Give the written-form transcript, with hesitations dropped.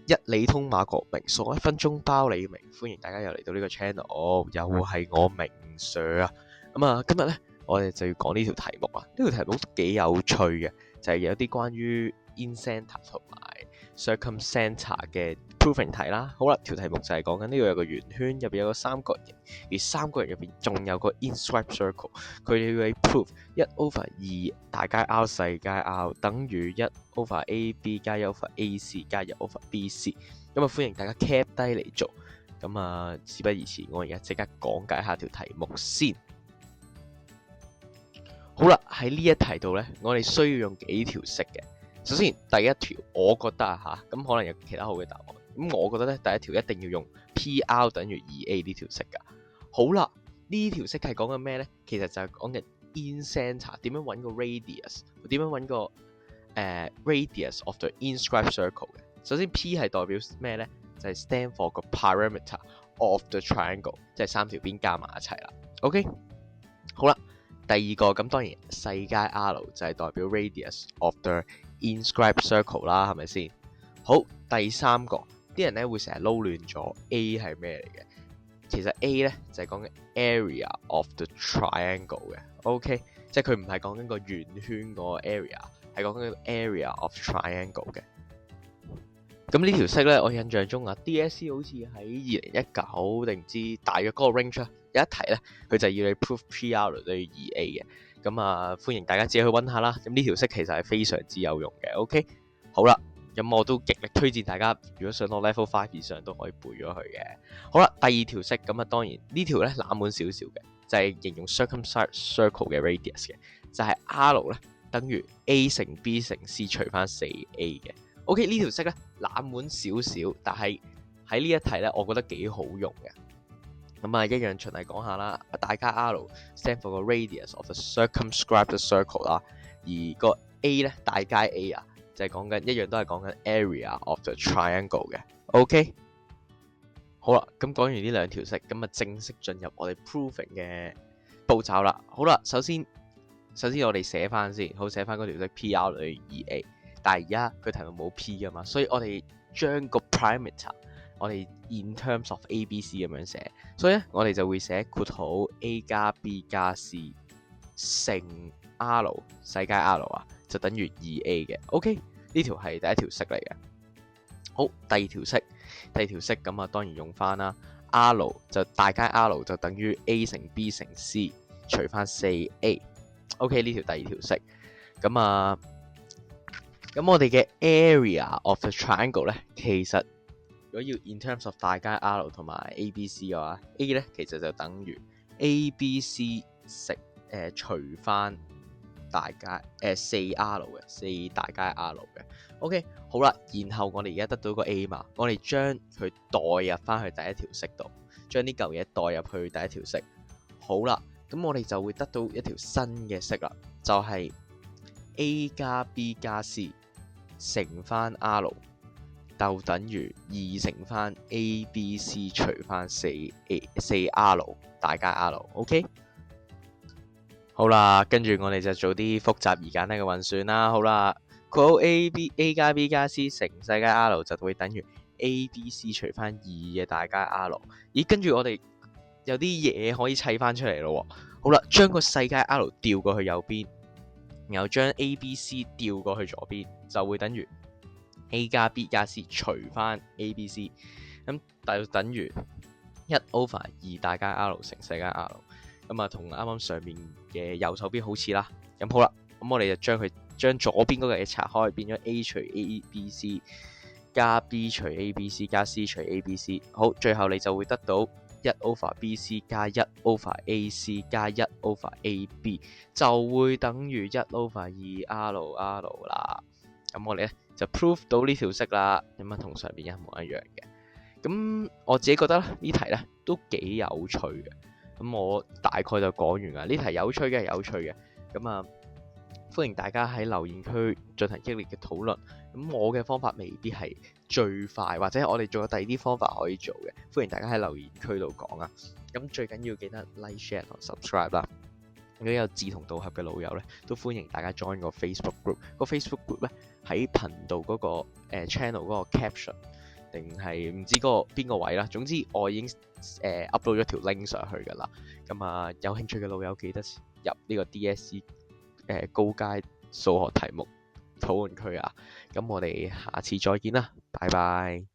一理通馬國明，送1分鐘包你明。歡迎大家又嚟到呢個 channel，又係我明 Sir 啊。今日咧，我哋就要講呢條題目啊。呢條題目都幾有趣嘅，就係有啲關於 in-center 同埋 circumcenter 嘅 proving 題啦。好啦，條題目就係講緊呢度有個圓圈，入邊有個三角形，而三角形入邊仲有個 inscribed circle。佢哋要 prove 1/2大街 R 細街 R 等於1/AB 加1/AC 加1/BC。歡迎大家 cap 低嚟做。事不宜遲，我而家即刻講解下條題目先。好啦，喺呢一題度呢，我哋需要用幾條式嘅。首先第一條，我覺得咁可能有其他好嘅答案。我覺得咧，第一條一定要用 PR 等於 2A 呢條式噶。好啦，呢條式係講緊咩呢？其實就係講緊 in-center 點樣揾個 radius， 點樣揾個radius of the inscribed circle 嘅。首先 P 係代表咩呢？就係 stand for 個 perimeter of the triangle， 即係三條邊加埋一齊啦。OK， 好啦，第二個咁當然細街 R 就係代表 radius of the inscribed circle 啦，係咪先？好，第三個啲人咧會成日撈亂咗 A 係咩嚟嘅？其實 A 咧就係講緊 area of the triangle 嘅。OK， 即係佢唔係講緊個圓圈嗰個 area， 係講緊個 area of triangle 嘅。咁呢條式咧，我印象中DSE 好似喺2019定唔知大約嗰個 range 有一題咧，佢就要你 prove PR 等於 2A 嘅。歡迎大家自己去溫下啦。咁呢條式其實係非常之有用嘅。OK， 好啦，咁我都極力推薦大家，如果上到 level 5以上都可以背咗佢嘅。好啦，第二條式當然呢條咧冷門少少嘅，就係形容 circumscribed circle 嘅 radius 嘅，就係 R 咧等於 A 乘 B 乘 C 除翻 4A 嘅。OK， 呢條式咧冷門少少，但係喺呢一題咧，我覺得幾好用嘅。一樣循例講下啦。大家 R stand for 個 radius of the circumscribed circle 啦，而個 A 咧大街 A 就係講緊一樣都係講緊 area of the triangle 嘅。OK， 好啦，咁講完呢兩條式，正式進入我哋 proving 嘅步驟啦。好啦，首先我哋寫翻先，寫翻嗰條式 PR 等於 2A。但係而家佢題目冇 P 噶嘛，所以我哋將個 perimeter 我哋 in terms of ABC 咁樣寫，所以咧我哋就會寫括號 A 加 B 加 C 乘 R 細街 R 就等於 2A 嘅。OK， 呢條係第一條式嚟嘅。好，第二條式當然用翻啦。R 就大街 R 就等於 A 乘 B 乘 C 除翻 4A。OK， 呢條第二條式。咁我哋嘅 area of the triangle 咧，其實如果要 in terms of 大街 R 同埋 ABC 嘅話 ，A 咧其實就等於 ABC 除翻大街4R 嘅4大街 R 嘅。OK， 好啦，然後我哋而家得到個 A 嘛，我哋將佢代入翻去第一條式度，將呢嚿嘢代入去第一條式。好啦，咁我哋就會得到一條新嘅式啦，就係 A 加 B 加 C 乘翻 R 就等於2乘翻 ABC 除翻4R 大街 R。OK， 好啦，跟住我哋就做啲複雜而簡單嘅運算啦。好啦，括號 A加 B 加 C 乘細街 R 就會等於 ABC 除翻2嘅大街 R。咦，跟住我哋有啲嘢可以砌翻出嚟咯。好啦，將個細街 R 調過去右邊，然後將 ABC 調過去左邊，就會等於 A 加 B 加 C 除翻 ABC， 咁就等於1/2大街 R 乘細街 R。同啱啱上面嘅右手邊好似啦。咁好啦，咁我哋就將左邊嗰個嘢拆開，變咗 A 除 ABC 加 B 除 ABC 加 C 除 ABC。好，最後你就會得到1/BC 加1/AC 加1/AB 就會等於1/2R 啦。咁我哋咧就 prove 到呢條式啦。同上面一模一樣嘅。咁我自己覺得呢題咧都幾有趣嘅。我大概就講完啦。呢題有趣嘅。歡迎大家喺留言區進行激烈嘅討論。我嘅方法未必係最快，或者我哋仲有第二啲方法可以做嘅。歡迎大家喺留言區度講啊。最緊要記得 like、share 同 subscribe 啦。如果有志同道合嘅老友咧，都歡迎大家 join 個 Facebook group。個 Facebook group 咧喺頻道嗰個channel 嗰個 caption 定係唔知嗰個邊個位啦。總之我已經upload 咗條 link 上去㗎啦。咁啊，有興趣嘅老友記得入呢個 DSE 高階數學題目討論區啊。咁我哋下次再見啦，拜拜。